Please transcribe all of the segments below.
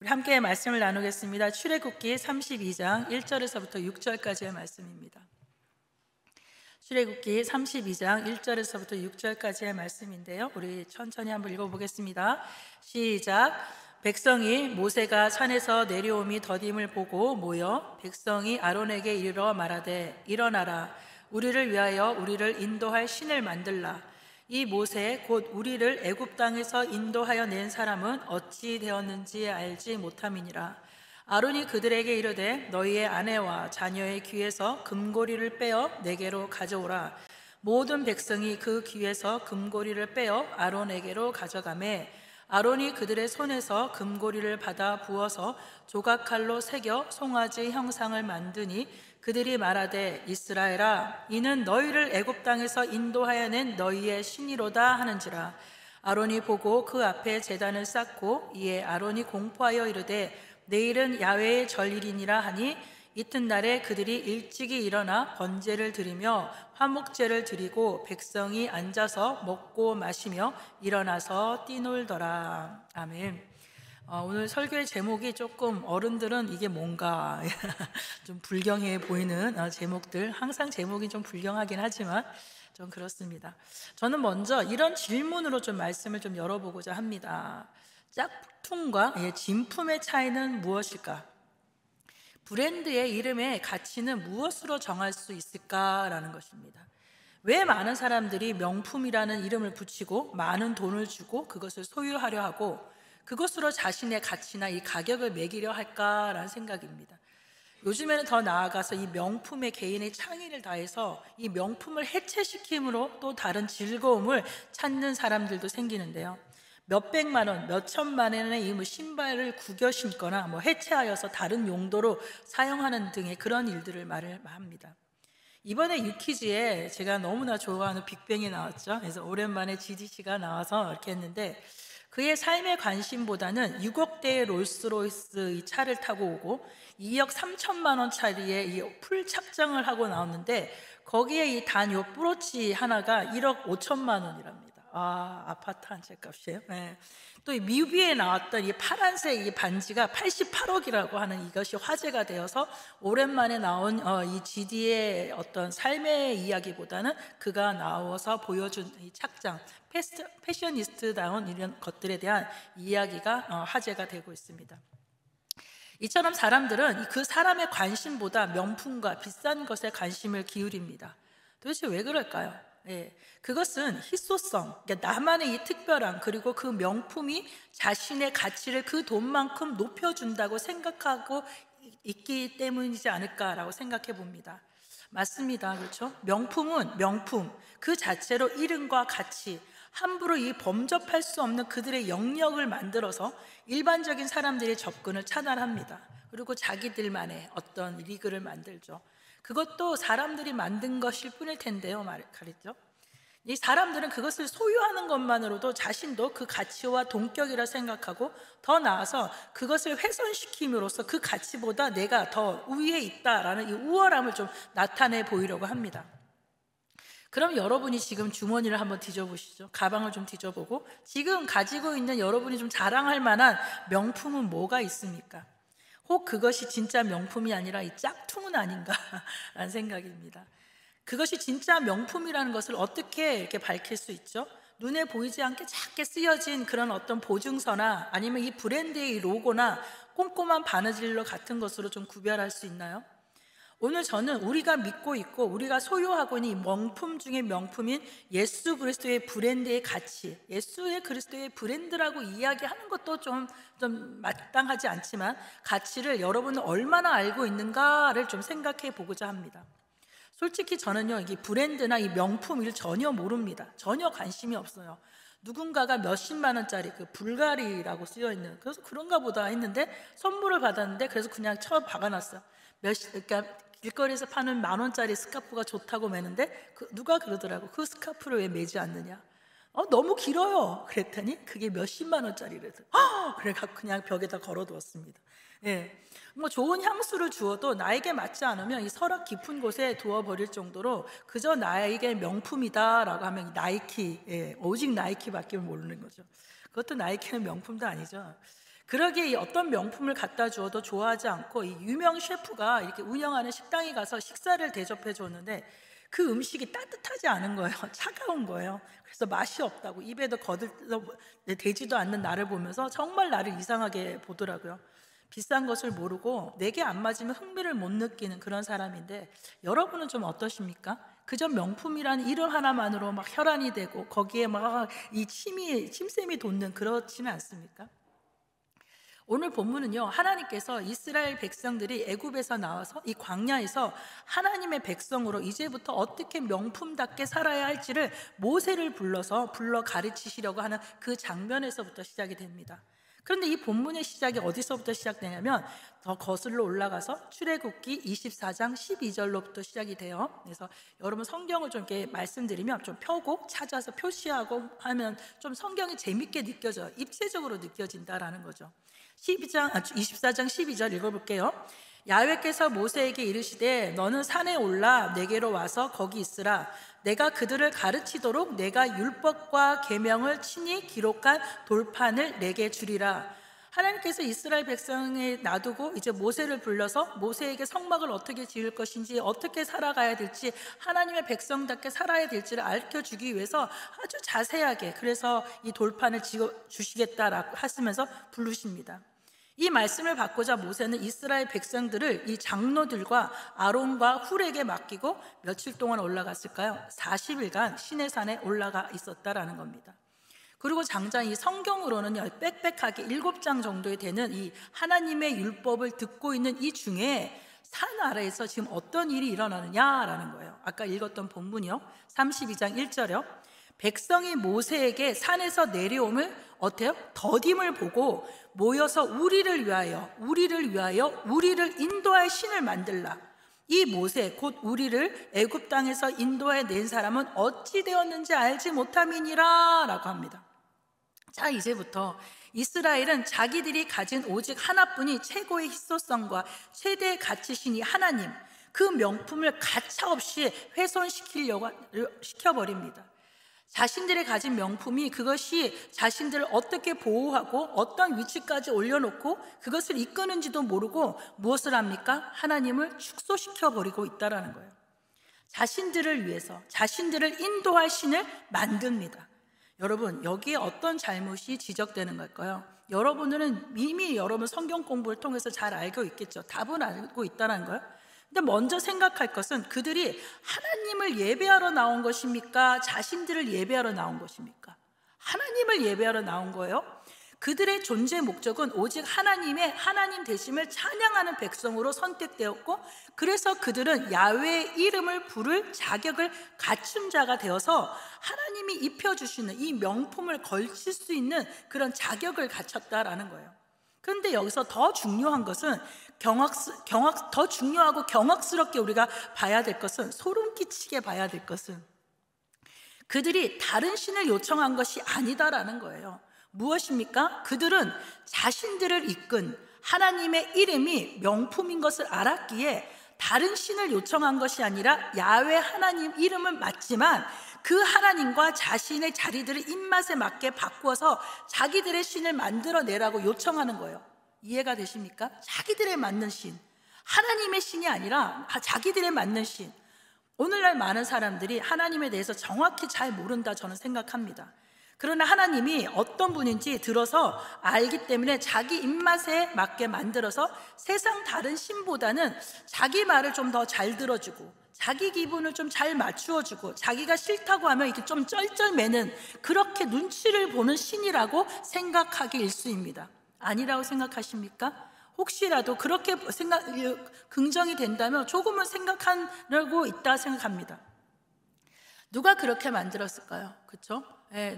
우리 함께 말씀을 나누겠습니다. 출애굽기 32장 1절에서부터 6절까지의 말씀입니다. 출애굽기 32장 1절에서부터 6절까지의 말씀인데요, 우리 천천히 한번 읽어보겠습니다. 시작. 백성이 모세가 산에서 내려옴이 더딤을 보고 모여 백성이 아론에게 이르러 말하되, 일어나라, 우리를 위하여 우리를 인도할 신을 만들라. 이 모세 곧 우리를 애굽 땅에서 인도하여 낸 사람은 어찌 되었는지 알지 못함이니라. 아론이 그들에게 이르되, 너희의 아내와 자녀의 귀에서 금고리를 빼어 내게로 가져오라. 모든 백성이 그 귀에서 금고리를 빼어 아론에게로 가져가매, 아론이 그들의 손에서 금고리를 받아 부어서 조각칼로 새겨 송아지 형상을 만드니, 그들이 말하되, 이스라엘아, 이는 너희를 애굽 땅에서 인도하여 낸 너희의 신이로다 하는지라. 아론이 보고 그 앞에 제단을 쌓고, 이에 아론이 공포하여 이르되, 내일은 야훼의 절일이니라 하니, 이튿날에 그들이 일찍이 일어나 번제를 드리며 화목제를 드리고 백성이 앉아서 먹고 마시며 일어나서 뛰놀더라. 아멘. 오늘 설교의 제목이 조금, 어른들은 이게 뭔가 좀 불경해 보이는 제목들, 항상 제목이 좀 불경하긴 하지만 좀 그렇습니다. 저는 먼저 이런 질문으로 좀 말씀을 좀 열어보고자 합니다. 짝퉁과 진품의 차이는 무엇일까? 브랜드의 이름의 가치는 무엇으로 정할 수 있을까라는 것입니다. 왜 많은 사람들이 명품이라는 이름을 붙이고 많은 돈을 주고 그것을 소유하려 하고 그것으로 자신의 가치나 이 가격을 매기려 할까라는 생각입니다. 요즘에는 더 나아가서 이 명품에 개인의 창의를 다해서 이 명품을 해체시킴으로 또 다른 즐거움을 찾는 사람들도 생기는데요, 몇백만 원, 몇천만 원의 이 신발을 구겨 신거나 해체하여서 다른 용도로 사용하는 등의 그런 일들을 말을 합니다. 이번에 유퀴즈에 제가 너무나 좋아하는 빅뱅이 나왔죠. 그래서 오랜만에 GDC가 나와서 이렇게 했는데, 그의 삶의 관심보다는 6억 대의 롤스로이스 이 차를 타고 오고 2억 3천만 원짜리의 이 풀 착장을 하고 나왔는데, 거기에 이 단 요 브로치 하나가 1억 5천만 원이랍니다. 아파트 한 채 값이에요. 네. 또 이 뮤비에 나왔던 이 파란색 이 반지가 88억이라고 하는 이것이 화제가 되어서 오랜만에 나온 이 GD의 어떤 삶의 이야기보다는 그가 나와서 보여준 이 착장, 패셔니스트다운 이런 것들에 대한 이야기가 화제가 되고 있습니다. 이처럼 사람들은 그 사람의 관심보다 명품과 비싼 것에 관심을 기울입니다. 도대체 왜 그럴까요? 그것은 희소성, 그러니까 나만의 이 특별함, 그리고 그 명품이 자신의 가치를 그 돈만큼 높여준다고 생각하고 있기 때문이지 않을까라고 생각해 봅니다. 맞습니다. 그렇죠? 명품은 명품 그 자체로 이름과 가치, 함부로 이 범접할 수 없는 그들의 영역을 만들어서 일반적인 사람들의 접근을 차단합니다. 그리고 자기들만의 어떤 리그를 만들죠. 그것도 사람들이 만든 것일 뿐일 텐데요, 말이죠. 이 사람들은 그것을 소유하는 것만으로도 자신도 그 가치와 동격이라 생각하고, 더 나아서 그것을 훼손시킴으로써 그 가치보다 내가 더 우위에 있다라는 이 우월함을 좀 나타내 보이려고 합니다. 그럼 여러분이 지금 주머니를 한번 뒤져보시죠. 가방을 좀 뒤져보고 지금 가지고 있는 여러분이 좀 자랑할 만한 명품은 뭐가 있습니까? 혹 그것이 진짜 명품이 아니라 이 짝퉁은 아닌가라는 생각입니다. 그것이 진짜 명품이라는 것을 어떻게 이렇게 밝힐 수 있죠? 눈에 보이지 않게 작게 쓰여진 그런 어떤 보증서나 아니면 이 브랜드의 이 로고나 꼼꼼한 바느질로 같은 것으로 좀 구별할 수 있나요? 오늘 저는 우리가 믿고 있고 우리가 소유하고 있는 이 명품 중에 명품인 예수 그리스도의 브랜드의 가치, 예수의 그리스도의 브랜드라고 이야기하는 것도 좀 마땅하지 않지만, 가치를 여러분은 얼마나 알고 있는가를 좀 생각해 보고자 합니다. 솔직히 저는요, 이게 브랜드나 이 명품을 전혀 모릅니다. 전혀 관심이 없어요. 누군가가 몇십만 원짜리 그 불가리라고 쓰여있는, 그래서 그런가 보다 했는데 선물을 받았는데, 그래서 그냥 박아놨어요. 그러니까 길거리에서 파는 10,000원짜리 스카프가 좋다고 매는데 누가 그러더라고, 그 스카프를 왜 매지 않느냐. 너무 길어요. 그랬더니 그게 몇십만 원짜리래서 그래서 그냥 벽에다 걸어두었습니다. 좋은 향수를 주어도 나에게 맞지 않으면 이 서랍 깊은 곳에 두어버릴 정도로 그저 나에게 명품이다라고 하면 나이키, 오직 나이키밖에 모르는 거죠. 그것도 나이키는 명품도 아니죠. 그러기에 이 어떤 명품을 갖다 주어도 좋아하지 않고 이 유명 셰프가 이렇게 운영하는 식당에 가서 식사를 대접해 줬는데 그 음식이 따뜻하지 않은 거예요. 차가운 거예요. 그래서 맛이 없다고 입에도 거들떠 대지도 않는 나를 보면서 정말 나를 이상하게 보더라고요. 비싼 것을 모르고 내게 안 맞으면 흥미를 못 느끼는 그런 사람인데, 여러분은 좀 어떠십니까? 그저 명품이라는 이름 하나만으로 막 혈안이 되고 거기에 막 이 침샘이 돋는, 그렇지는 않습니까? 오늘 본문은요, 하나님께서 이스라엘 백성들이 애굽에서 나와서 이 광야에서 하나님의 백성으로 이제부터 어떻게 명품답게 살아야 할지를 모세를 불러 가르치시려고 하는 그 장면에서부터 시작이 됩니다. 그런데 이 본문의 시작이 어디서부터 시작되냐면 더 거슬러 올라가서 출애굽기 24장 12절로부터 시작이 돼요. 그래서 여러분 성경을 좀 이렇게 말씀드리면 좀 펴고 찾아서 표시하고 하면 좀 성경이 재밌게 느껴져요. 입체적으로 느껴진다라는 거죠. 24장 12절 읽어볼게요. 야훼께서 모세에게 이르시되 너는 산에 올라 내게로 와서 거기 있으라. 내가 그들을 가르치도록 내가 율법과 계명을 친히 기록한 돌판을 내게 주리라. 하나님께서 이스라엘 백성에 놔두고 이제 모세를 불러서 모세에게 성막을 어떻게 지을 것인지, 어떻게 살아가야 될지, 하나님의 백성답게 살아야 될지를 알려주기 위해서 아주 자세하게, 그래서 이 돌판을 지어 주시겠다라고 하시면서 부르십니다. 이 말씀을 받고자 모세는 이스라엘 백성들을 이 장로들과 아론과 훌에게 맡기고 며칠 동안 올라갔을까요? 40일간 시내산에 올라가 있었다라는 겁니다. 그리고 장장 이 성경으로는 빽빽하게 7장 정도에 되는 이 하나님의 율법을 듣고 있는 이 중에 산 아래에서 지금 어떤 일이 일어나느냐라는 거예요. 아까 읽었던 본문이요, 32장 1절이요. 백성이 모세에게 산에서 내려옴을 어때요? 더딤을 보고 모여서 우리를 위하여 우리를 인도할 신을 만들라. 이 모세 곧 우리를 애굽 땅에서 인도해 낸 사람은 어찌 되었는지 알지 못함이니라 라고 합니다. 자, 이제부터 이스라엘은 자기들이 가진 오직 하나뿐이 최고의 희소성과 최대의 가치신이 하나님, 그 명품을 가차없이 훼손시키려고 시켜버립니다. 자신들이 가진 명품이 그것이 자신들을 어떻게 보호하고 어떤 위치까지 올려놓고 그것을 이끄는지도 모르고 무엇을 합니까? 하나님을 축소시켜버리고 있다는 거예요. 자신들을 위해서 자신들을 인도할 신을 만듭니다. 여러분, 여기에 어떤 잘못이 지적되는 걸까요? 여러분들은 이미 여러분 성경 공부를 통해서 잘 알고 있겠죠. 답은 알고 있다는 거예요. 근데 먼저 생각할 것은 그들이 하나님을 예배하러 나온 것입니까? 자신들을 예배하러 나온 것입니까? 하나님을 예배하러 나온 거예요. 그들의 존재 목적은 오직 하나님 되심을 찬양하는 백성으로 선택되었고, 그래서 그들은 야훼의 이름을 부를 자격을 갖춘 자가 되어서 하나님이 입혀주시는 이 명품을 걸칠 수 있는 그런 자격을 갖췄다라는 거예요. 그런데 여기서 더 중요한 것은 더 중요하고 경악스럽게 우리가 봐야 될 것은, 소름 끼치게 봐야 될 것은 그들이 다른 신을 요청한 것이 아니다라는 거예요. 무엇입니까? 그들은 자신들을 이끈 하나님의 이름이 명품인 것을 알았기에 다른 신을 요청한 것이 아니라 야훼 하나님 이름은 맞지만 그 하나님과 자신의 자리들을 입맛에 맞게 바꾸어서 자기들의 신을 만들어내라고 요청하는 거예요. 이해가 되십니까? 자기들의 맞는 신, 하나님의 신이 아니라 자기들의 맞는 신. 오늘날 많은 사람들이 하나님에 대해서 정확히 잘 모른다 저는 생각합니다. 그러나 하나님이 어떤 분인지 들어서 알기 때문에 자기 입맛에 맞게 만들어서 세상 다른 신보다는 자기 말을 좀 더 잘 들어주고 자기 기분을 좀 잘 맞추어주고 자기가 싫다고 하면 이렇게 좀 쩔쩔매는, 그렇게 눈치를 보는 신이라고 생각하기 일쑤입니다. 아니라고 생각하십니까? 혹시라도 그렇게 긍정이 된다면 조금은 생각하려고 있다 생각합니다. 누가 그렇게 만들었을까요? 그렇죠?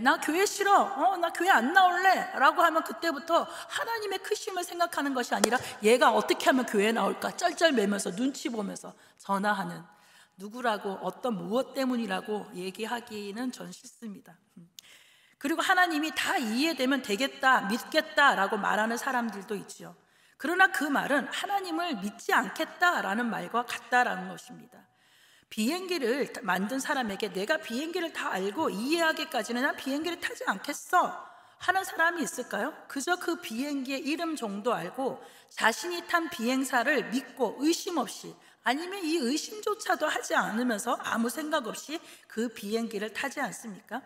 나 교회 싫어, 나 교회 안 나올래 라고 하면 그때부터 하나님의 크심을 생각하는 것이 아니라 얘가 어떻게 하면 교회에 나올까 쩔쩔매면서 눈치 보면서 전화하는, 누구라고 어떤 무엇 때문이라고 얘기하기는 전 싫습니다. 그리고 하나님이 다 이해되면 되겠다, 믿겠다라고 말하는 사람들도 있지요. 그러나 그 말은 하나님을 믿지 않겠다라는 말과 같다라는 것입니다. 비행기를 만든 사람에게 내가 비행기를 다 알고 이해하기까지는 난 비행기를 타지 않겠어 하는 사람이 있을까요? 그저 그 비행기의 이름 정도 알고 자신이 탄 비행사를 믿고 의심 없이, 아니면 이 의심조차도 하지 않으면서 아무 생각 없이 그 비행기를 타지 않습니까?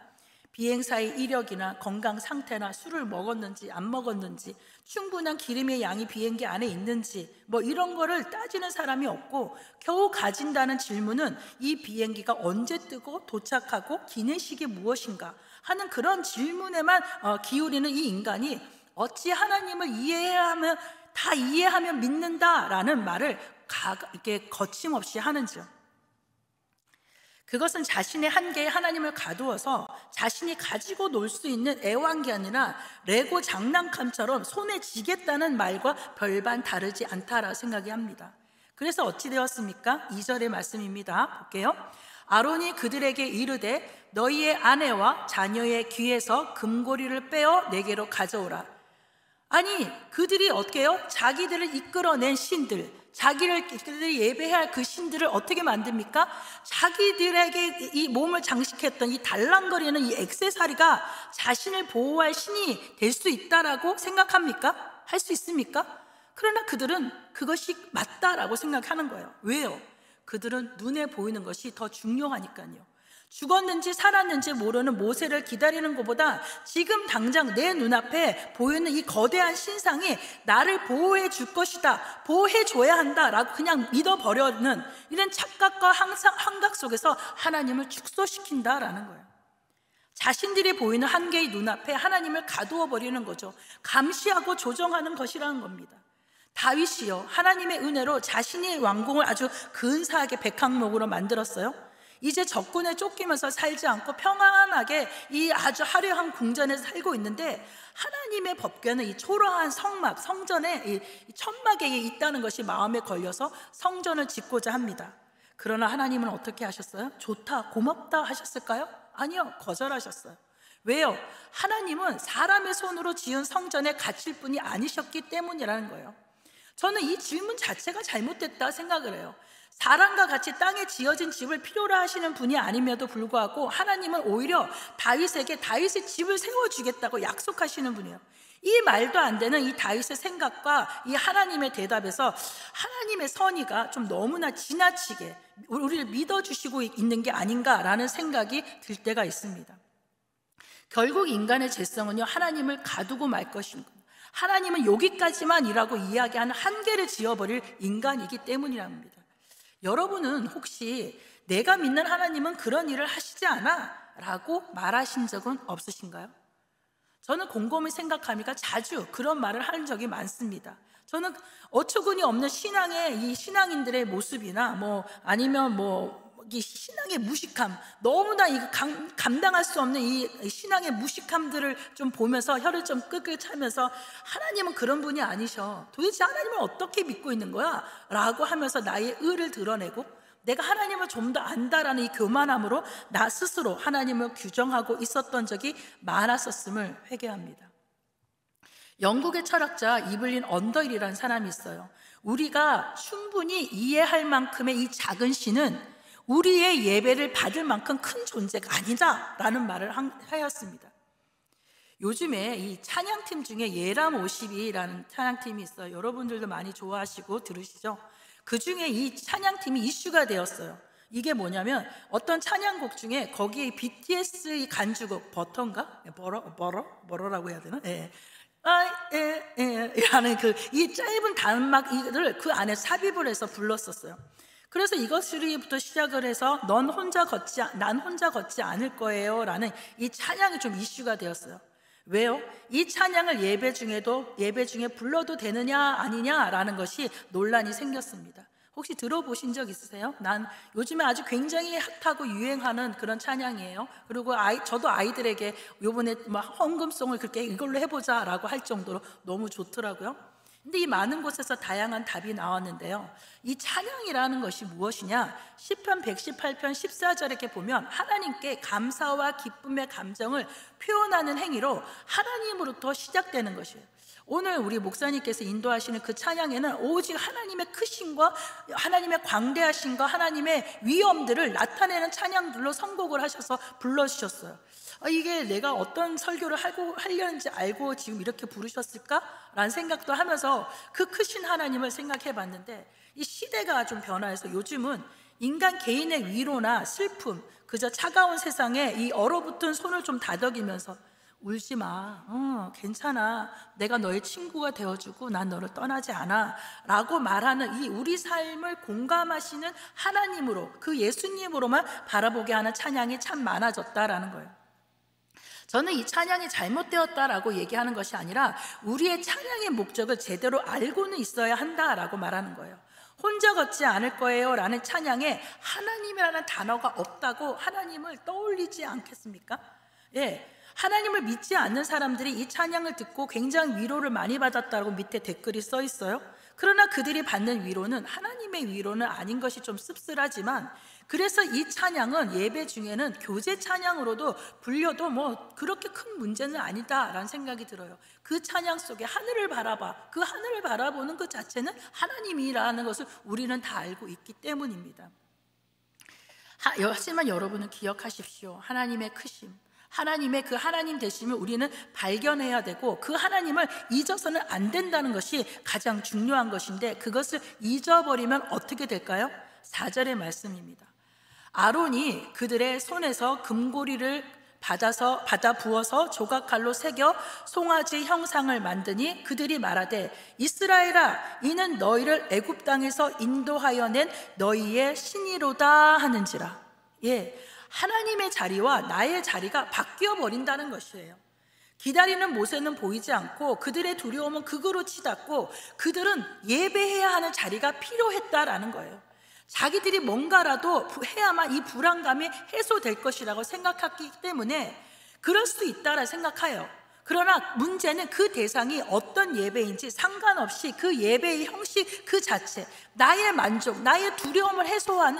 비행사의 이력이나 건강 상태나 술을 먹었는지 안 먹었는지, 충분한 기름의 양이 비행기 안에 있는지 이런 거를 따지는 사람이 없고, 겨우 가진다는 질문은 이 비행기가 언제 뜨고 도착하고 기내식이 무엇인가 하는 그런 질문에만 기울이는 이 인간이 어찌 하나님을 다 이해하면 믿는다라는 말을 이렇게 거침없이 하는지요. 그것은 자신의 한계에 하나님을 가두어서 자신이 가지고 놀 수 있는 애완이 아니라 레고 장난감처럼 손에 쥐겠다는 말과 별반 다르지 않다라 생각이 합니다. 그래서 어찌 되었습니까? 2절의 말씀입니다. 볼게요. 아론이 그들에게 이르되 너희의 아내와 자녀의 귀에서 금고리를 빼어 내게로 가져오라. 아니, 그들이 어떻게 해요? 자기들을 이끌어낸 신들, 자기들이 예배해야 할 그 신들을 어떻게 만듭니까? 자기들에게 이 몸을 장식했던 이 달랑거리는 이 액세서리가 자신을 보호할 신이 될 수 있다라고 생각합니까? 할 수 있습니까? 그러나 그들은 그것이 맞다라고 생각하는 거예요. 왜요? 그들은 눈에 보이는 것이 더 중요하니까요. 죽었는지 살았는지 모르는 모세를 기다리는 것보다 지금 당장 내 눈앞에 보이는 이 거대한 신상이 나를 보호해 줄 것이다, 보호해 줘야 한다라고 그냥 믿어버려는 이런 착각과 환각 속에서 하나님을 축소시킨다라는 거예요. 자신들이 보이는 한계의 눈앞에 하나님을 가두어 버리는 거죠. 감시하고 조정하는 것이라는 겁니다. 다윗이요, 하나님의 은혜로 자신의 왕궁을 아주 근사하게 백항목으로 만들었어요. 이제 적군에 쫓기면서 살지 않고 평안하게 이 아주 화려한 궁전에서 살고 있는데, 하나님의 법궤는 이 초라한 성막, 성전에 이 천막에 있다는 것이 마음에 걸려서 성전을 짓고자 합니다. 그러나 하나님은 어떻게 하셨어요? 좋다, 고맙다 하셨을까요? 아니요, 거절하셨어요. 왜요? 하나님은 사람의 손으로 지은 성전에 갇힐 분이 아니셨기 때문이라는 거예요. 저는 이 질문 자체가 잘못됐다 생각을 해요. 사람과 같이 땅에 지어진 집을 필요로 하시는 분이 아님에도 불구하고 하나님은 오히려 다윗에게 다윗의 집을 세워주겠다고 약속하시는 분이에요. 이 말도 안 되는 이 다윗의 생각과 이 하나님의 대답에서 하나님의 선의가 좀 너무나 지나치게 우리를 믿어주시고 있는 게 아닌가라는 생각이 들 때가 있습니다. 결국 인간의 죄성은요, 하나님을 가두고 말 것입니다. 하나님은 여기까지만이라고 이야기하는 한계를 지어버릴 인간이기 때문이랍니다. 여러분은 혹시 내가 믿는 하나님은 그런 일을 하시지 않아 라고 말하신 적은 없으신가요? 저는 곰곰이 생각하니까 자주 그런 말을 하는 적이 많습니다. 저는 어처구니 없는 이 신앙인들의 모습이나 아니면 이 신앙의 무식함, 너무나 감당할 수 없는 이 신앙의 무식함들을 좀 보면서 혀를 좀 끄끌 차면서 하나님은 그런 분이 아니셔, 도대체 하나님을 어떻게 믿고 있는 거야? 라고 하면서 나의 의를 드러내고 내가 하나님을 좀 더 안다라는 이 교만함으로 나 스스로 하나님을 규정하고 있었던 적이 많았었음을 회개합니다. 영국의 철학자 이블린 언더힐이라는 사람이 있어요. 우리가 충분히 이해할 만큼의 이 작은 신은 우리의 예배를 받을 만큼 큰 존재가 아니다 라는 말을 하였습니다. 요즘에 이 찬양팀 중에 예람 52라는 찬양팀이 있어요. 여러분들도 많이 좋아하시고 들으시죠? 그 중에 이 찬양팀이 이슈가 되었어요. 이게 뭐냐면 어떤 찬양곡 중에 거기에 BTS의 간주곡 버터인가? 버러라고 해야 되나? 라는 이 짧은 단막을 그 안에 삽입을 해서 불렀었어요. 그래서 이것으로부터 시작을 해서 난 혼자 걷지 않을 거예요 라는 이 찬양이 좀 이슈가 되었어요. 왜요? 이 찬양을 예배 중에 불러도 되느냐 아니냐라는 것이 논란이 생겼습니다. 혹시 들어보신 적 있으세요? 난 요즘에 아주 굉장히 핫하고 유행하는 그런 찬양이에요. 그리고 저도 아이들에게 요번에 헌금송을 그렇게 이걸로 해보자 라고 할 정도로 너무 좋더라고요. 근데 이 많은 곳에서 다양한 답이 나왔는데요, 이 찬양이라는 것이 무엇이냐? 시편 118편 14절에 이렇게 보면 하나님께 감사와 기쁨의 감정을 표현하는 행위로 하나님으로부터 시작되는 것이에요. 오늘 우리 목사님께서 인도하시는 그 찬양에는 오직 하나님의 크심과 하나님의 광대하심과 하나님의 위엄들을 나타내는 찬양들로 선곡을 하셔서 불러주셨어요. 이게 내가 어떤 설교를 하려는지 알고 지금 이렇게 부르셨을까? 라는 생각도 하면서 그 크신 하나님을 생각해 봤는데, 이 시대가 좀 변화해서 요즘은 인간 개인의 위로나 슬픔, 그저 차가운 세상에 이 얼어붙은 손을 좀 다독이면서 울지 마, 괜찮아, 내가 너의 친구가 되어주고 난 너를 떠나지 않아 라고 말하는 이 우리 삶을 공감하시는 하나님으로, 그 예수님으로만 바라보게 하는 찬양이 참 많아졌다라는 거예요. 저는 이 찬양이 잘못되었다라고 얘기하는 것이 아니라 우리의 찬양의 목적을 제대로 알고는 있어야 한다라고 말하는 거예요. 혼자 걷지 않을 거예요 라는 찬양에 하나님이라는 단어가 없다고 하나님을 떠올리지 않겠습니까? 예, 하나님을 믿지 않는 사람들이 이 찬양을 듣고 굉장히 위로를 많이 받았다고 밑에 댓글이 써 있어요. 그러나 그들이 받는 위로는 하나님의 위로는 아닌 것이 좀 씁쓸하지만, 그래서 이 찬양은 예배 중에는 교제 찬양으로도 불려도 그렇게 큰 문제는 아니다라는 생각이 들어요. 그 찬양 속에 하늘을 바라봐, 그 하늘을 바라보는 그 자체는 하나님이라는 것을 우리는 다 알고 있기 때문입니다. 하지만 여러분은 기억하십시오. 하나님의 크심, 하나님의 그 하나님 되심을 우리는 발견해야 되고, 그 하나님을 잊어서는 안 된다는 것이 가장 중요한 것인데, 그것을 잊어버리면 어떻게 될까요? 4절의 말씀입니다. 아론이 그들의 손에서 금고리를 받아 부어서 조각칼로 새겨 송아지 형상을 만드니 그들이 말하되, 이스라엘아, 이는 너희를 애굽 땅에서 인도하여 낸 너희의 신이로다 하는지라. 하나님의 자리와 나의 자리가 바뀌어 버린다는 것이에요. 기다리는 모세는 보이지 않고 그들의 두려움은 극으로 치닫고 그들은 예배해야 하는 자리가 필요했다라는 거예요. 자기들이 뭔가라도 해야만 이 불안감이 해소될 것이라고 생각했기 때문에 그럴 수 있다라 생각해요. 그러나 문제는 그 대상이 어떤 예배인지 상관없이 그 예배의 형식 그 자체, 나의 만족, 나의 두려움을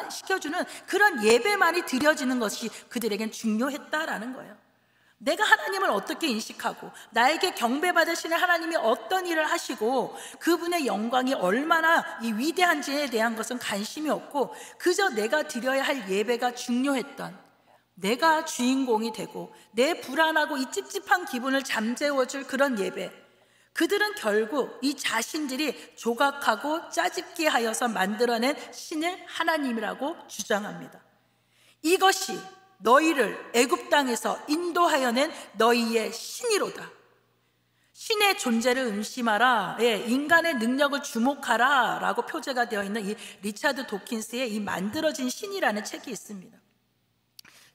시켜주는 그런 예배만이 드려지는 것이 그들에겐 중요했다라는 거예요. 내가 하나님을 어떻게 인식하고 나에게 경배받으시는 하나님이 어떤 일을 하시고 그분의 영광이 얼마나 이 위대한지에 대한 것은 관심이 없고, 그저 내가 드려야 할 예배가 중요했던, 내가 주인공이 되고 내 불안하고 이 찝찝한 기분을 잠재워줄 그런 예배, 그들은 결국 이 자신들이 조각하고 짜집기 하여서 만들어낸 신을 하나님이라고 주장합니다. 이것이 너희를 애굽 땅에서 인도하여 낸 너희의 신이로다. 신의 존재를 의심하라, 인간의 능력을 주목하라 라고 표제가 되어 있는 이 리차드 도킨스의 이 만들어진 신이라는 책이 있습니다.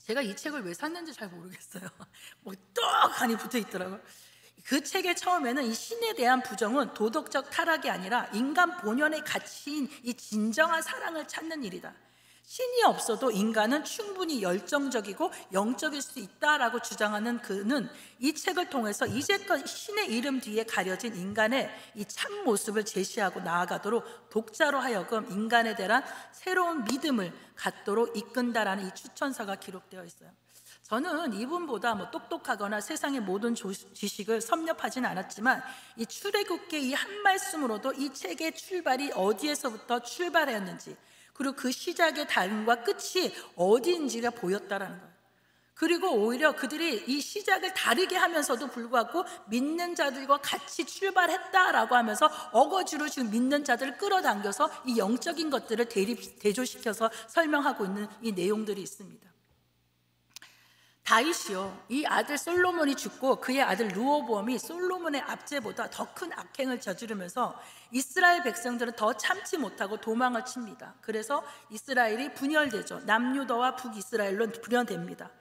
제가 이 책을 왜 샀는지 잘 모르겠어요. 떡하니 붙어 있더라고요. 그 책의 처음에는 이 신에 대한 부정은 도덕적 타락이 아니라 인간 본연의 가치인 이 진정한 사랑을 찾는 일이다. 신이 없어도 인간은 충분히 열정적이고 영적일 수 있다라고 주장하는 그는 이 책을 통해서 이제껏 신의 이름 뒤에 가려진 인간의 이 참모습을 제시하고 나아가도록 독자로 하여금 인간에 대한 새로운 믿음을 갖도록 이끈다라는 이 추천서가 기록되어 있어요. 저는 이분보다 똑똑하거나 세상의 모든 지식을 섭렵하지는 않았지만 이 출애굽기 이 한 말씀으로도 이 책의 출발이 어디에서부터 출발했는지, 그리고 그 시작의 단과 끝이 어디인지가 보였다라는 거예요. 그리고 오히려 그들이 이 시작을 다르게 하면서도 불구하고 믿는 자들과 같이 출발했다라고 하면서 어거지로 지금 믿는 자들을 끌어당겨서 이 영적인 것들을 대조시켜서 설명하고 있는 이 내용들이 있습니다. 다윗이요, 이 아들 솔로몬이 죽고 그의 아들 르호보암이 솔로몬의 압제보다 더 큰 악행을 저지르면서 이스라엘 백성들은 더 참지 못하고 도망을 칩니다. 그래서 이스라엘이 분열되죠. 남유다와 북이스라엘로 분열됩니다.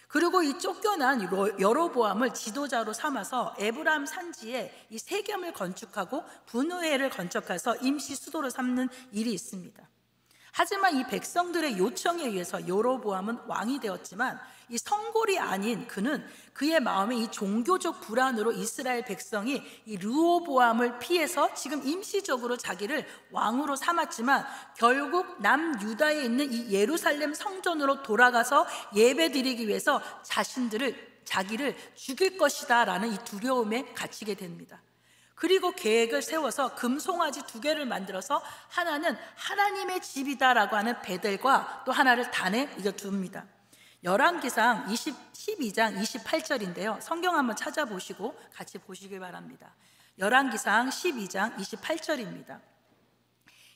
그리고 이 쫓겨난 여로보암을 지도자로 삼아서 에브라임 산지에 이 세겜을 건축하고 분우회를 건축해서 임시 수도로 삼는 일이 있습니다. 하지만 이 백성들의 요청에 의해서 여로보암은 왕이 되었지만 이 성골이 아닌 그는 그의 마음에 이 종교적 불안으로 이스라엘 백성이 이 르호보암을 피해서 지금 임시적으로 자기를 왕으로 삼았지만 결국 남유다에 있는 이 예루살렘 성전으로 돌아가서 예배드리기 위해서 자기를 죽일 것이다 라는 이 두려움에 갇히게 됩니다. 그리고 계획을 세워서 금송아지 2개를 만들어서 하나는 하나님의 집이다라고 하는 베델과 또 하나를 단에 둡니다. 열왕기상 12장 28절인데요. 성경 한번 찾아보시고 같이 보시길 바랍니다. 열왕기상 12장 28절입니다.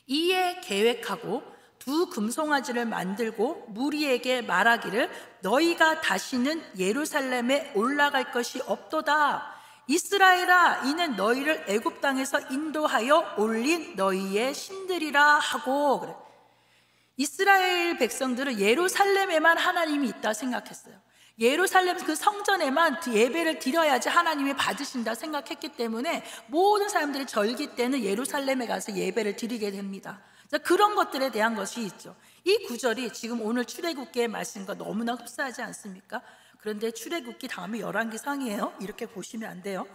이에 계획하고 두 금송아지를 만들고 무리에게 말하기를 너희가 다시는 예루살렘에 올라갈 것이 없도다. 이스라엘아, 이는 너희를 애굽 땅에서 인도하여 올린 너희의 신들이라 하고. 그래. 이스라엘 백성들은 예루살렘에만 하나님이 있다 생각했어요. 예루살렘 그 성전에만 예배를 드려야지 하나님이 받으신다 생각했기 때문에 모든 사람들이 절기 때는 예루살렘에 가서 예배를 드리게 됩니다. 그런 것들에 대한 것이 있죠. 이 구절이 지금 오늘 출애굽기의 말씀과 너무나 흡사하지 않습니까? 그런데 출애굽기 다음에 열왕기상이에요. 이렇게 보시면 안 돼요.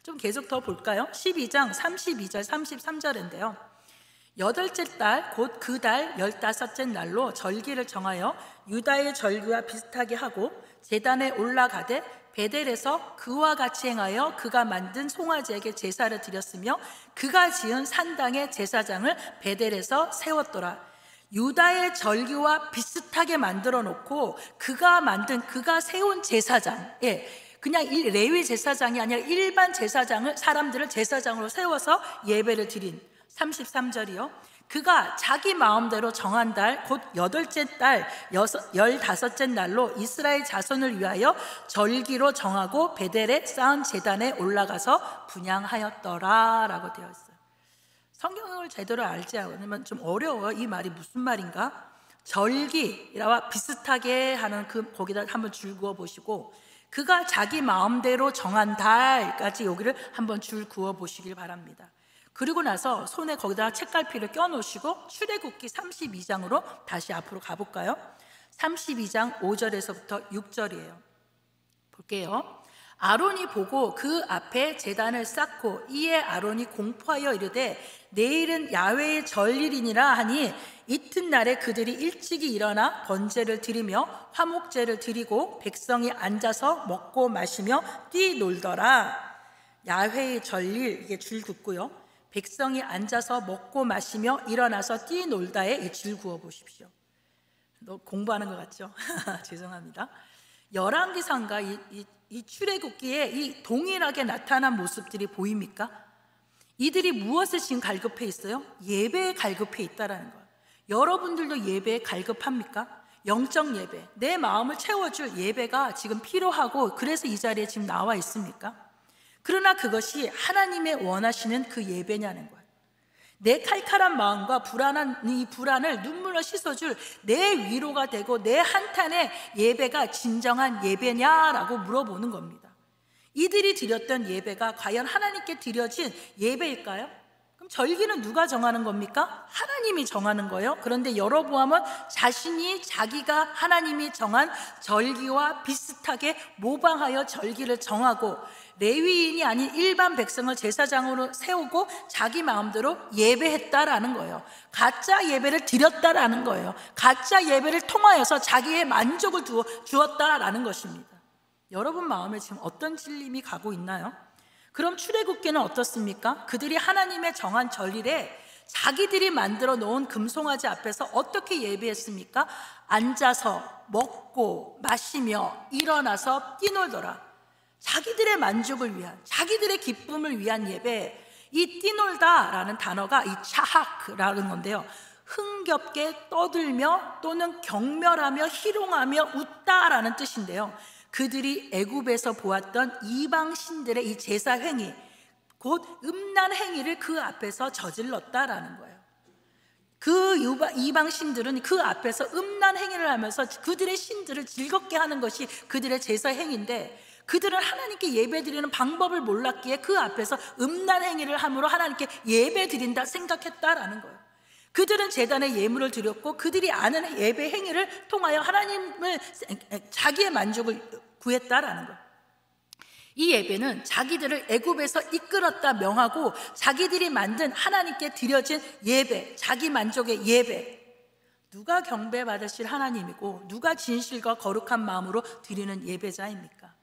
좀 계속 더 볼까요? 12장 32절 33절인데요. 여덟째 달 곧 그 달 15째 날로 절기를 정하여 유다의 절기와 비슷하게 하고 제단에 올라가되 베델에서 그와 같이 행하여 그가 만든 송아지에게 제사를 드렸으며 그가 지은 산당의 제사장을 베델에서 세웠더라. 유다의 절기와 비슷하게 만들어 놓고 그가 세운 제사장, 그냥 레위 제사장이 아니라 일반 제사장을, 사람들을 제사장으로 세워서 예배를 드린 33절이요. 그가 자기 마음대로 정한 달 곧 여덟째 달 15째 날로 이스라엘 자손을 위하여 절기로 정하고 베델에 쌓은 제단에 올라가서 분향하였더라 라고 되어 있어요. 성경을 제대로 알지 않으면 좀 어려워요. 이 말이 무슨 말인가? 절기와 비슷하게 하는 거기다 한번 줄 그어 보시고 그가 자기 마음대로 정한 달까지 여기를 한번 줄 그어 보시길 바랍니다. 그리고 나서 손에 거기다 책갈피를 껴놓으시고 출애굽기 32장으로 다시 앞으로 가볼까요? 32장 5절에서부터 6절이에요. 볼게요. 아론이 보고 그 앞에 제단을 쌓고 이에 아론이 공포하여 이르되 내일은 야훼의 절일이니라 하니 이튿날에 그들이 일찍이 일어나 번제를 드리며 화목제를 드리고 백성이 앉아서 먹고 마시며 뛰놀더라. 야훼의 절일, 이게 줄 긋고요. 백성이 앉아서 먹고 마시며 일어나서 뛰놀다에 이 줄 그어 보십시오. 공부하는 것 같죠? 죄송합니다. 열왕기상과 이 출애굽기에 이 동일하게 나타난 모습들이 보입니까? 이들이 무엇을 지금 갈급해 있어요? 예배에 갈급해 있다라는 거예요. 여러분들도 예배에 갈급합니까? 영적 예배, 내 마음을 채워줄 예배가 지금 필요하고 그래서 이 자리에 지금 나와 있습니까? 그러나 그것이 하나님의 원하시는 그 예배냐는 거예요. 내 칼칼한 마음과 이 불안을 눈물로 씻어줄 내 위로가 되고 내 한탄의 예배가 진정한 예배냐라고 물어보는 겁니다. 이들이 드렸던 예배가 과연 하나님께 드려진 예배일까요? 그럼 절기는 누가 정하는 겁니까? 하나님이 정하는 거예요. 그런데 여로보암은 자기가 하나님이 정한 절기와 비슷하게 모방하여 절기를 정하고 레위인이 아닌 일반 백성을 제사장으로 세우고 자기 마음대로 예배했다라는 거예요. 가짜 예배를 드렸다라는 거예요. 가짜 예배를 통하여서 자기의 만족을 주었다라는 것입니다. 여러분 마음에 지금 어떤 찔림이 가고 있나요? 그럼 출애굽기는 어떻습니까? 그들이 하나님의 정한 절일에 자기들이 만들어 놓은 금송아지 앞에서 어떻게 예배했습니까? 앉아서 먹고 마시며 일어나서 뛰놀더라. 자기들의 만족을 위한, 자기들의 기쁨을 위한 예배. 이 뛰놀다라는 단어가 이 차하크라는 건데요, 흥겹게 떠들며 또는 경멸하며 희롱하며 웃다라는 뜻인데요, 그들이 애굽에서 보았던 이방 신들의 이 제사 행위, 곧 음란 행위를 그 앞에서 저질렀다라는 거예요. 그 이방 신들은 그 앞에서 음란 행위를 하면서 그들의 신들을 즐겁게 하는 것이 그들의 제사 행위인데, 그들은 하나님께 예배드리는 방법을 몰랐기에 그 앞에서 음란 행위를 함으로 하나님께 예배드린다 생각했다라는 거예요. 그들은 제단에 예물을 드렸고 그들이 아는 예배 행위를 통하여 하나님을, 자기의 만족을 구했다라는 거예요. 이 예배는 자기들을 애굽에서 이끌었다 명하고 자기들이 만든 하나님께 드려진 예배, 자기 만족의 예배. 누가 경배받으실 하나님이고 누가 진실과 거룩한 마음으로 드리는 예배자입니까?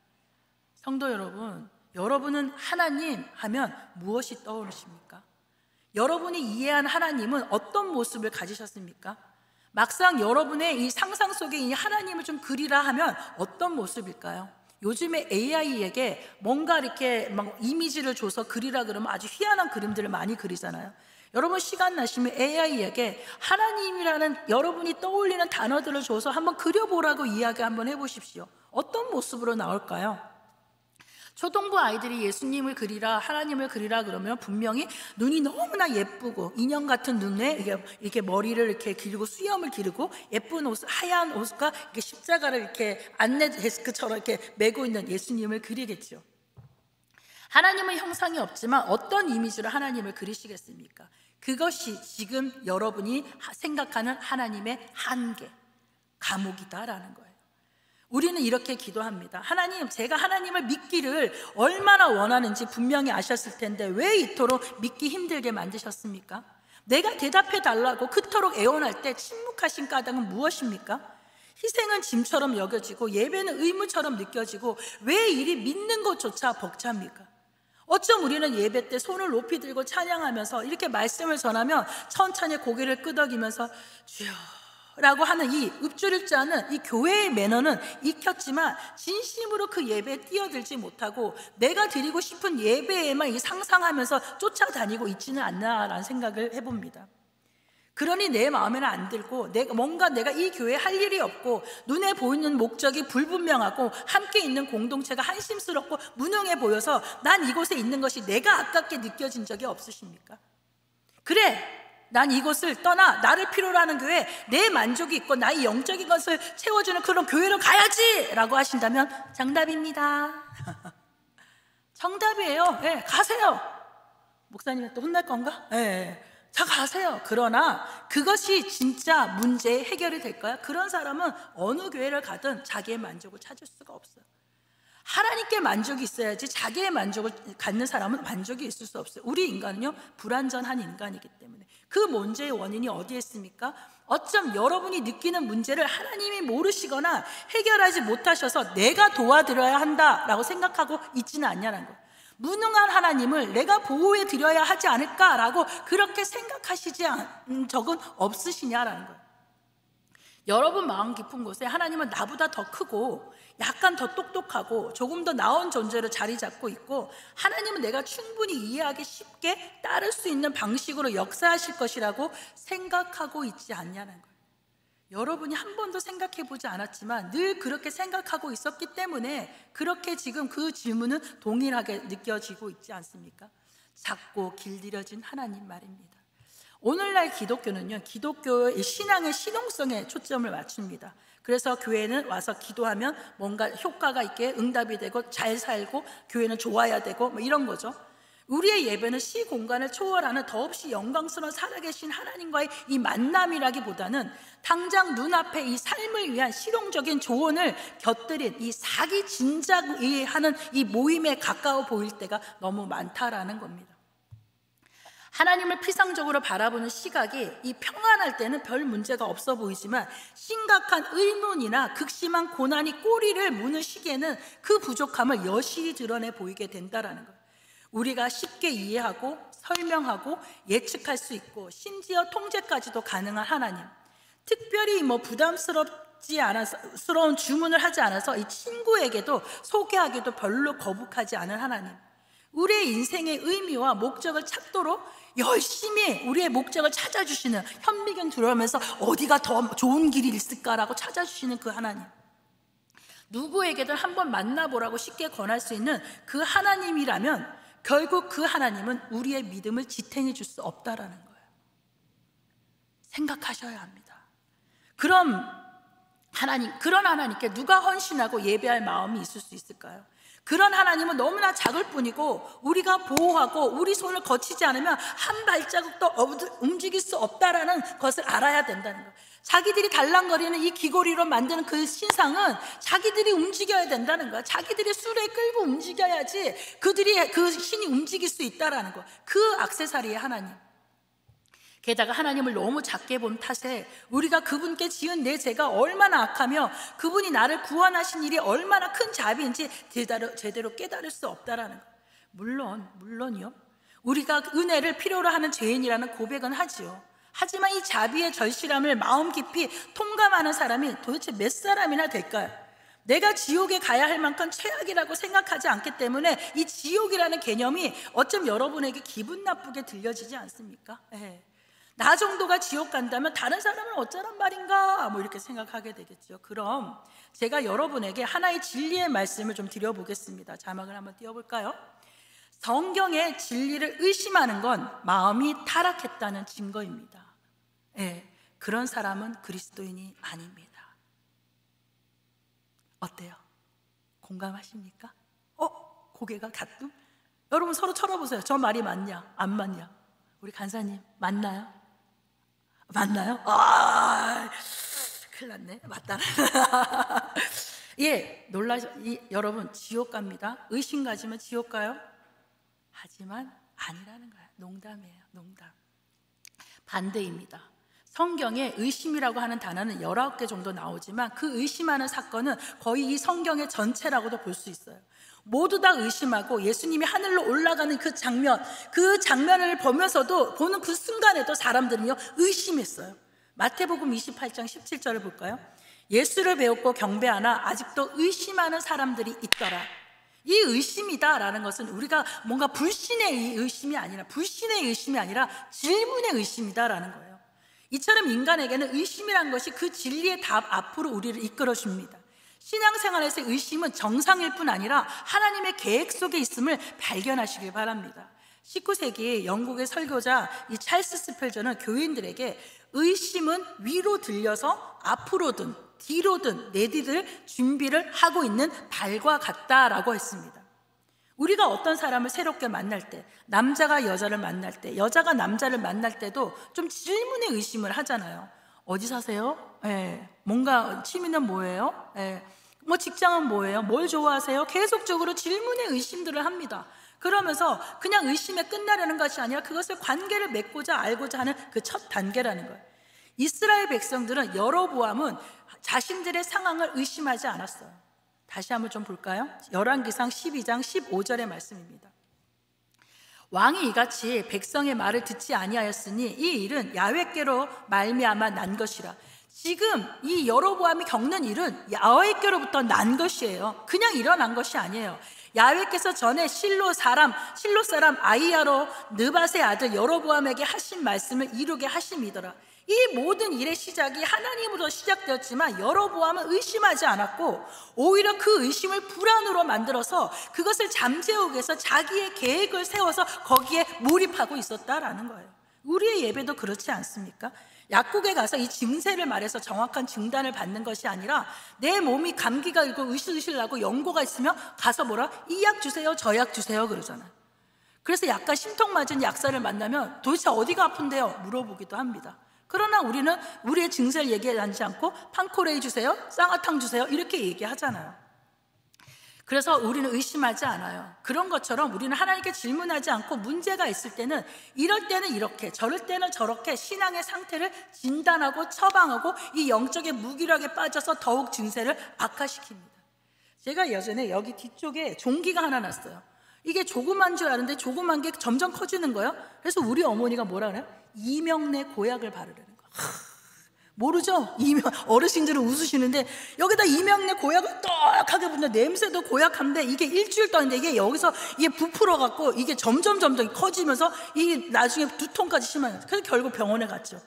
성도 여러분, 여러분은 하나님 하면 무엇이 떠오르십니까? 여러분이 이해한 하나님은 어떤 모습을 가지셨습니까? 막상 여러분의 이 상상 속에 이 하나님을 좀 그리라 하면 어떤 모습일까요? 요즘에 AI에게 뭔가 이렇게 막 이미지를 줘서 그리라 그러면 아주 희한한 그림들을 많이 그리잖아요. 여러분 시간 나시면 AI에게 하나님이라는 여러분이 떠올리는 단어들을 줘서 한번 그려보라고 이야기 한번 해보십시오. 어떤 모습으로 나올까요? 초등부 아이들이 예수님을 그리라, 하나님을 그리라 그러면 분명히 눈이 너무나 예쁘고 인형 같은 눈에 이렇게 머리를 이렇게 기르고 수염을 기르고 예쁜 옷, 하얀 옷과 이렇게 십자가를 이렇게 안내 데스크처럼 이렇게 메고 있는 예수님을 그리겠죠. 하나님은 형상이 없지만 어떤 이미지로 하나님을 그리시겠습니까? 그것이 지금 여러분이 생각하는 하나님의 한계, 감옥이다라는 거예요. 우리는 이렇게 기도합니다. 하나님, 제가 하나님을 믿기를 얼마나 원하는지 분명히 아셨을 텐데 왜 이토록 믿기 힘들게 만드셨습니까? 내가 대답해 달라고 그토록 애원할 때 침묵하신 까닭은 무엇입니까? 희생은 짐처럼 여겨지고 예배는 의무처럼 느껴지고 왜 이리 믿는 것조차 벅찹니까? 어쩜 우리는 예배 때 손을 높이 들고 찬양하면서 이렇게 말씀을 전하면 천천히 고개를 끄덕이면서 주여 라고 하는 이 읊조릴 줄 아는 이 교회의 매너는 익혔지만 진심으로 그 예배에 뛰어들지 못하고 내가 드리고 싶은 예배에만 이 상상하면서 쫓아다니고 있지는 않나라는 생각을 해봅니다. 그러니 내 마음에는 안 들고 뭔가 내가 이 교회에 할 일이 없고 눈에 보이는 목적이 불분명하고 함께 있는 공동체가 한심스럽고 무능해 보여서 난 이곳에 있는 것이 내가 아깝게 느껴진 적이 없으십니까? 그래, 난 이곳을 떠나 나를 필요로 하는 교회, 내 만족이 있고 나의 영적인 것을 채워주는 그런 교회로 가야지 라고 하신다면 정답입니다. 정답이에요. 네, 가세요. 목사님이 또 혼날 건가? 네, 자 가세요. 그러나 그것이 진짜 문제의 해결이 될까요? 그런 사람은 어느 교회를 가든 자기의 만족을 찾을 수가 없어요. 하나님께 만족이 있어야지 자기의 만족을 갖는 사람은 만족이 있을 수 없어요. 우리 인간은요 불완전한 인간이기 때문에. 그 문제의 원인이 어디에 있습니까? 어쩜 여러분이 느끼는 문제를 하나님이 모르시거나 해결하지 못하셔서 내가 도와드려야 한다라고 생각하고 있지는 않냐는 거예요. 무능한 하나님을 내가 보호해 드려야 하지 않을까라고 그렇게 생각하시지 않은 적은 없으시냐라는 거예요. 여러분 마음 깊은 곳에 하나님은 나보다 더 크고 약간 더 똑똑하고 조금 더 나은 존재로 자리 잡고 있고 하나님은 내가 충분히 이해하기 쉽게 따를 수 있는 방식으로 역사하실 것이라고 생각하고 있지 않냐는 거예요. 여러분이 한 번도 생각해 보지 않았지만 늘 그렇게 생각하고 있었기 때문에 그렇게 지금 그 질문은 동일하게 느껴지고 있지 않습니까? 작고 길들여진 하나님 말입니다. 오늘날 기독교는요, 기독교의 신앙의 실용성에 초점을 맞춥니다. 그래서 교회는 와서 기도하면 뭔가 효과가 있게 응답이 되고 잘 살고 교회는 좋아야 되고 뭐 이런 거죠. 우리의 예배는 시공간을 초월하는 더없이 영광스러운 살아계신 하나님과의 이 만남이라기보다는 당장 눈앞에 이 삶을 위한 실용적인 조언을 곁들인 이 사기 진작하는 이 모임에 가까워 보일 때가 너무 많다라는 겁니다. 하나님을 피상적으로 바라보는 시각이 이 평안할 때는 별 문제가 없어 보이지만 심각한 의문이나 극심한 고난이 꼬리를 무는 시기에는 그 부족함을 여실히 드러내 보이게 된다라는 거예요. 우리가 쉽게 이해하고 설명하고 예측할 수 있고 심지어 통제까지도 가능한 하나님, 특별히 부담스러운 주문을 하지 않아서 이 친구에게도 소개하기도 별로 거북하지 않은 하나님, 우리의 인생의 의미와 목적을 찾도록 열심히 우리의 목적을 찾아주시는, 현미경 들어오면서 어디가 더 좋은 길이 있을까라고 찾아주시는 그 하나님, 누구에게든 한번 만나보라고 쉽게 권할 수 있는 그 하나님이라면 결국 그 하나님은 우리의 믿음을 지탱해 줄 수 없다라는 거예요. 생각하셔야 합니다. 그런 하나님께 누가 헌신하고 예배할 마음이 있을 수 있을까요? 그런 하나님은 너무나 작을 뿐이고 우리가 보호하고 우리 손을 거치지 않으면 한 발자국도 움직일 수 없다라는 것을 알아야 된다는 거예요. 자기들이 달랑거리는 이 귀고리로 만드는 그 신상은 자기들이 움직여야 된다는 거예요. 자기들이 수레 끌고 움직여야지 그 신이 움직일 수 있다라는 거예요. 그 액세서리의 하나님. 게다가 하나님을 너무 작게 본 탓에 우리가 그분께 지은 내 죄가 얼마나 악하며 그분이 나를 구원하신 일이 얼마나 큰 자비인지 제대로 깨달을 수 없다라는 거예요. 물론이요, 우리가 은혜를 필요로 하는 죄인이라는 고백은 하지요. 하지만 이 자비의 절실함을 마음 깊이 통감하는 사람이 도대체 몇 사람이나 될까요? 내가 지옥에 가야 할 만큼 최악이라고 생각하지 않기 때문에 이 지옥이라는 개념이 어쩜 여러분에게 기분 나쁘게 들려지지 않습니까? 나 정도가 지옥 간다면 다른 사람은 어쩌란 말인가 뭐 이렇게 생각하게 되겠죠. 그럼 제가 여러분에게 하나의 진리의 말씀을 좀 드려보겠습니다. 자막을 한번 띄워볼까요? 성경의 진리를 의심하는 건 마음이 타락했다는 증거입니다. 그런 사람은 그리스도인이 아닙니다. 어때요? 공감하십니까? 고개가 가끔? 여러분 서로 쳐다보세요. 저 말이 맞냐? 안 맞냐? 우리 간사님 맞나요? 맞나요? 큰일 났네. 맞다. 여러분 지옥 갑니다. 의심 가지면 지옥 가요? 하지만 아니라는 거예요. 농담이에요. 농담. 반대입니다. 성경에 의심이라고 하는 단어는 19개 정도 나오지만 그 의심하는 사건은 거의 이 성경의 전체라고도 볼 수 있어요. 모두 다 의심하고 예수님이 하늘로 올라가는 그 장면을 보면서도 보는 그 순간에도 사람들은요 의심했어요. 마태복음 28장 17절을 볼까요? 예수를 배웠고 경배하나 아직도 의심하는 사람들이 있더라. 이 의심이다라는 것은 우리가 뭔가 불신의 의심이 아니라 질문의 의심이다라는 거예요. 이처럼 인간에게는 의심이란 것이 그 진리의 답 앞으로 우리를 이끌어줍니다. 신앙생활에서 의심은 정상일 뿐 아니라 하나님의 계획 속에 있음을 발견하시길 바랍니다. 19세기 영국의 설교자 이 찰스 스펠저는 교인들에게 의심은 위로 들려서 앞으로든 뒤로든 내디딜 준비를 하고 있는 발과 같다라고 했습니다. 우리가 어떤 사람을 새롭게 만날 때, 남자가 여자를 만날 때, 여자가 남자를 만날 때도 좀 질문의 의심을 하잖아요. 어디 사세요? 뭔가 취미는 뭐예요? 뭐 직장은 뭐예요? 뭘 좋아하세요? 계속적으로 질문의 의심들을 합니다. 그러면서 그냥 의심에 끝나려는 것이 아니라 그것을 관계를 맺고자 알고자 하는 그 첫 단계라는 거예요. 이스라엘 백성들은 여로보암은 자신들의 상황을 의심하지 않았어요. 다시 한번 좀 볼까요? 열왕기상 12장 15절의 말씀입니다. 왕이 이같이 백성의 말을 듣지 아니하였으니 이 일은 야훼께로 말미암아 난 것이라. 지금 이 여로보암이 겪는 일은 야훼께로부터 난 것이에요. 그냥 일어난 것이 아니에요. 야훼께서 전에 실로 사람 아이야로 느밧의 아들 여로보암에게 하신 말씀을 이루게 하심이더라. 이 모든 일의 시작이 하나님으로 시작되었지만 여로보암은 의심하지 않았고 오히려 그 의심을 불안으로 만들어서 그것을 잠재우기 위해서 자기의 계획을 세워서 거기에 몰입하고 있었다라는 거예요. 우리의 예배도 그렇지 않습니까? 약국에 가서 이 증세를 말해서 정확한 진단을 받는 것이 아니라 내 몸이 감기가 있고 으실으실 나고 연고가 있으면 가서 이 약 주세요 저 약 주세요 그러잖아요. 그래서 약간 심통맞은 약사를 만나면 도대체 어디가 아픈데요? 물어보기도 합니다. 그러나 우리는 우리의 증세를 얘기하지 않고 판코레이 주세요, 쌍화탕 주세요 이렇게 얘기하잖아요. 그래서 우리는 의심하지 않아요. 그런 것처럼 우리는 하나님께 질문하지 않고 문제가 있을 때는 이럴 때는 이렇게 저럴 때는 저렇게 신앙의 상태를 진단하고 처방하고 이 영적의 무기력에 빠져서 더욱 증세를 악화시킵니다. 제가 예전에 여기 뒤쪽에 종기가 하나 났어요. 이게 조그만 줄 아는데 조그만 게 점점 커지는 거예요. 그래서 우리 어머니가 뭐라 그래요? 이명내 고약을 바르라는 거예요. 모르죠? 어르신들은 웃으시는데 여기다 이명내 고약을 떡하게 붙는 냄새도 고약한데 이게 일주일 동안인데 이게 여기서 이게 부풀어 갖고 이게 점점 커지면서 이게 나중에 두통까지 심해요. 그래서 결국 병원에 갔죠.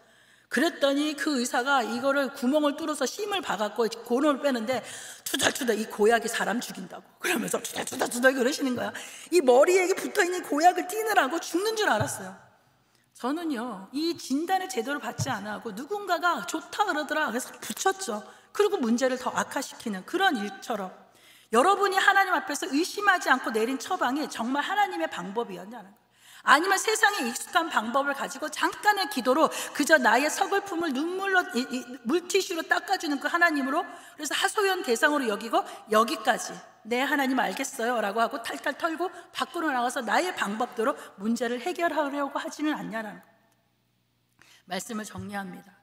그랬더니 그 의사가 이거를 구멍을 뚫어서 심을 봐갖고 고놈을 빼는데 투덜투덜 이 고약이 사람 죽인다고 그러면서 투덜투덜 그러시는 거야. 이 머리에 붙어있는 고약을 띄느라고 죽는 줄 알았어요. 저는요 이 진단을 제대로 받지 않아 하고 누군가가 좋다 그러더라 그래서 붙였죠. 그리고 문제를 더 악화시키는 그런 일처럼 여러분이 하나님 앞에서 의심하지 않고 내린 처방이 정말 하나님의 방법이었냐는 거예요. 아니면 세상에 익숙한 방법을 가지고 잠깐의 기도로 그저 나의 서글픔을 눈물로 물티슈로 닦아주는 그 하나님으로 그래서 하소연 대상으로 여기고 여기까지 네 하나님 알겠어요 라고 하고 탈탈 털고 밖으로 나가서 나의 방법대로 문제를 해결하려고 하지는 않냐는 겁니다. 말씀을 정리합니다.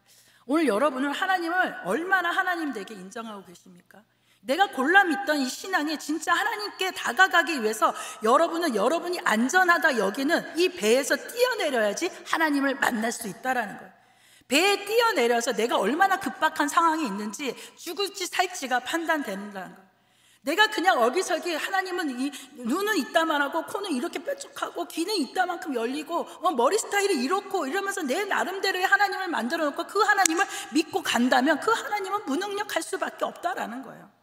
오늘 여러분은 하나님을 얼마나 하나님 되게 인정하고 계십니까? 내가 골라 믿던 이 신앙이 진짜 하나님께 다가가기 위해서 여러분은 여러분이 안전하다 여기는 이 배에서 뛰어내려야지 하나님을 만날 수 있다라는 거예요. 배에 뛰어내려서 내가 얼마나 급박한 상황이 있는지 죽을지 살지가 판단된다는 거예요. 내가 그냥 어기서기 하나님은 이 눈은 이따만하고 코는 이렇게 뾰족하고 귀는 이따만큼 열리고 머리 스타일이 이렇고 이러면서 내 나름대로의 하나님을 만들어 놓고 그 하나님을 믿고 간다면 그 하나님은 무능력할 수밖에 없다라는 거예요.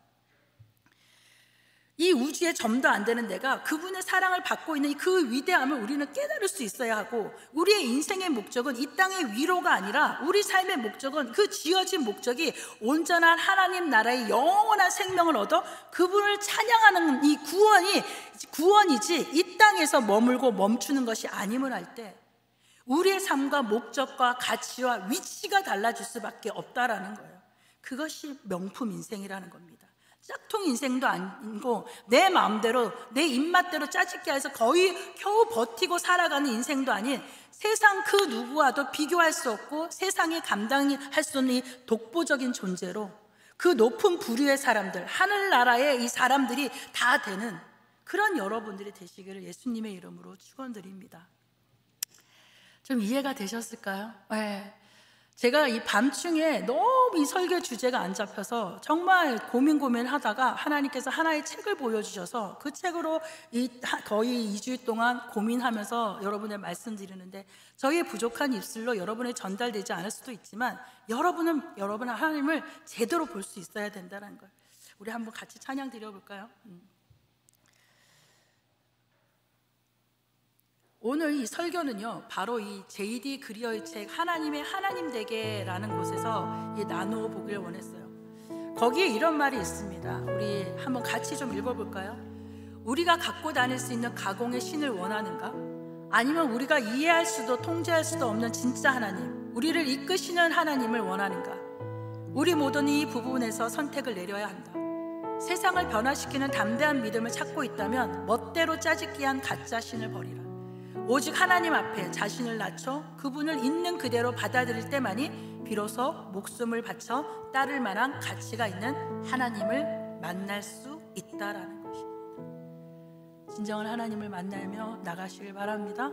이 우주에 점도 안 되는 내가 그분의 사랑을 받고 있는 그 위대함을 우리는 깨달을 수 있어야 하고, 우리의 인생의 목적은 이 땅의 위로가 아니라 우리 삶의 목적은 그 지어진 목적이 온전한 하나님 나라의 영원한 생명을 얻어 그분을 찬양하는 이 구원이지 이 땅에서 머물고 멈추는 것이 아님을 알 때 우리의 삶과 목적과 가치와 위치가 달라질 수밖에 없다라는 거예요. 그것이 명품 인생이라는 겁니다. 짝퉁 인생도 아니고 내 마음대로 내 입맛대로 짜집게 해서 거의 겨우 버티고 살아가는 인생도 아닌, 세상 그 누구와도 비교할 수 없고 세상에 감당할 수 없는 이 독보적인 존재로 그 높은 부류의 사람들, 하늘나라의 이 사람들이 다 되는 그런 여러분들이 되시기를 예수님의 이름으로 축원드립니다. 좀 이해가 되셨을까요? 네. 제가 이 밤중에 너무 이 설교 주제가 안 잡혀서 정말 고민하다가 하나님께서 하나의 책을 보여주셔서 그 책으로 거의 2주일 동안 고민하면서 여러분의 말씀드리는데, 저희의 부족한 입술로 여러분에 전달되지 않을 수도 있지만 여러분은 하나님을 제대로 볼 수 있어야 된다는 거예요. 우리 한번 같이 찬양 드려볼까요? 오늘 이 설교는요, 바로 이 J.D. 그리어의 책 하나님의 하나님 되게라는 곳에서 나누어 보길 원했어요. 거기에 이런 말이 있습니다. 우리 한번 같이 좀 읽어볼까요? 우리가 갖고 다닐 수 있는 가공의 신을 원하는가? 아니면 우리가 이해할 수도 통제할 수도 없는 진짜 하나님, 우리를 이끄시는 하나님을 원하는가? 우리 모두는 이 부분에서 선택을 내려야 한다. 세상을 변화시키는 담대한 믿음을 찾고 있다면 멋대로 짜집기한 가짜 신을 버리라. 오직 하나님 앞에 자신을 낮춰 그분을 있는 그대로 받아들일 때만이 비로소 목숨을 바쳐 따를 만한 가치가 있는 하나님을 만날 수 있다라는 것입니다. 진정한 하나님을 만나며 나가시길 바랍니다.